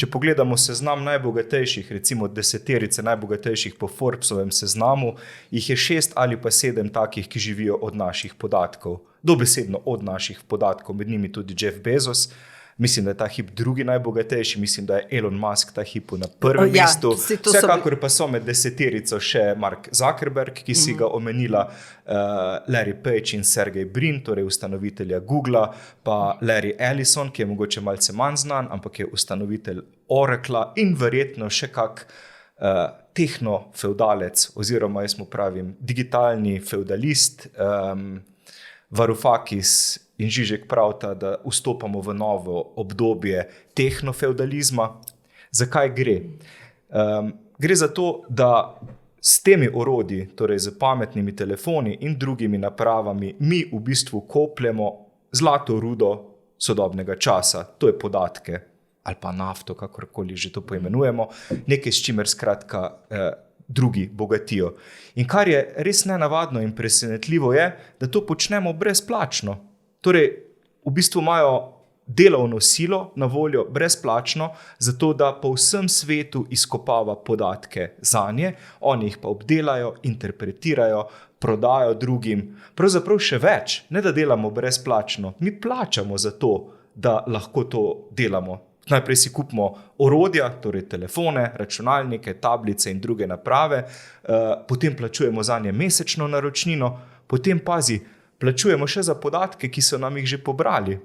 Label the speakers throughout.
Speaker 1: Če pogledamo seznam najbogatejših, recimo 10 najbogatejših po Forbesovem seznamu, jih je 6 ali pa 7 takih, ki živijo od naših podatkov. Dobesedno od naših podatkov, med njimi tudi Jeff Bezos. Mislim, da je ta hip drugi najbogatejši, mislim, da je Elon Musk ta hip na prvem mestu. Vsekakor pa so med 10 še Mark Zuckerberg, ki si ga omenila, Larry Page in Sergey Brin, torej ustanovitelja Googla, pa Larry Ellison, ki je mogoče malce manj znan, ampak je ustanovitelj Oracla in verjetno še kak tehnofeudalec, oziroma jaz mu pravim digitalni feudalist, Varoufakis in Žižek pravita, da vstopamo v novo obdobje tehnofeudalizma. Zakaj gre? Gre za to, da s temi orodji, torej z pametnimi telefoni in drugimi napravami, mi v bistvu kopljemo zlato rudo sodobnega časa. To je podatke ali pa nafto, kakorkoli že to poimenujemo, nekaj, s čimer skratka drugi bogatijo. In kar je res nenavadno in presenetljivo je, da to počnemo brezplačno. Torej, v bistvu imajo delovno silo na voljo brezplačno, zato da po vsem svetu izkopava podatke zanje, oni jih pa obdelajo, interpretirajo, prodajo drugim. Pravzaprav še več, ne da delamo brezplačno, mi plačamo za to, da lahko to delamo. Najprej si kupimo orodja, torej telefone, računalnike, tablice in druge naprave, potem plačujemo zanje mesečno naročnino, potem plačujemo še za podatke, ki so nam jih že pobrali.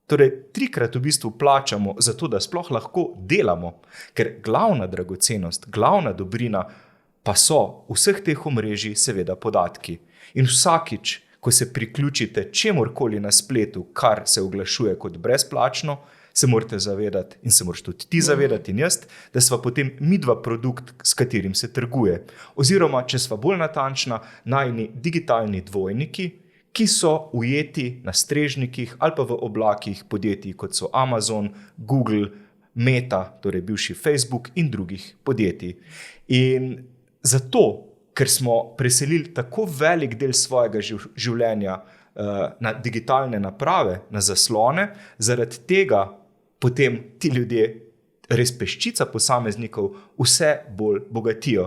Speaker 1: Torej, 3-krat v bistvu plačamo za to, da sploh lahko delamo, ker glavna dragocenost, glavna dobrina pa so vseh teh omrežij seveda podatki. In vsakič, ko se priključite čemurkoli na spletu, kar se oglašuje kot brezplačno, se morate zavedati in se moraš tudi ti zavedati in jaz, da sva potem midva produkt, s katerim se trguje. Oziroma, če sva bolj natančna, najini digitalni dvojniki, ki so ujeti na strežnikih ali pa v oblakih podjetij, kot so Amazon, Google, Meta, torej bivši Facebook in drugih podjetij. In zato, ker smo preselili tako velik del svojega življenja na digitalne naprave, na zaslone, zaradi tega potem ti ljudje, res peščica posameznikov, vse bolj bogatijo.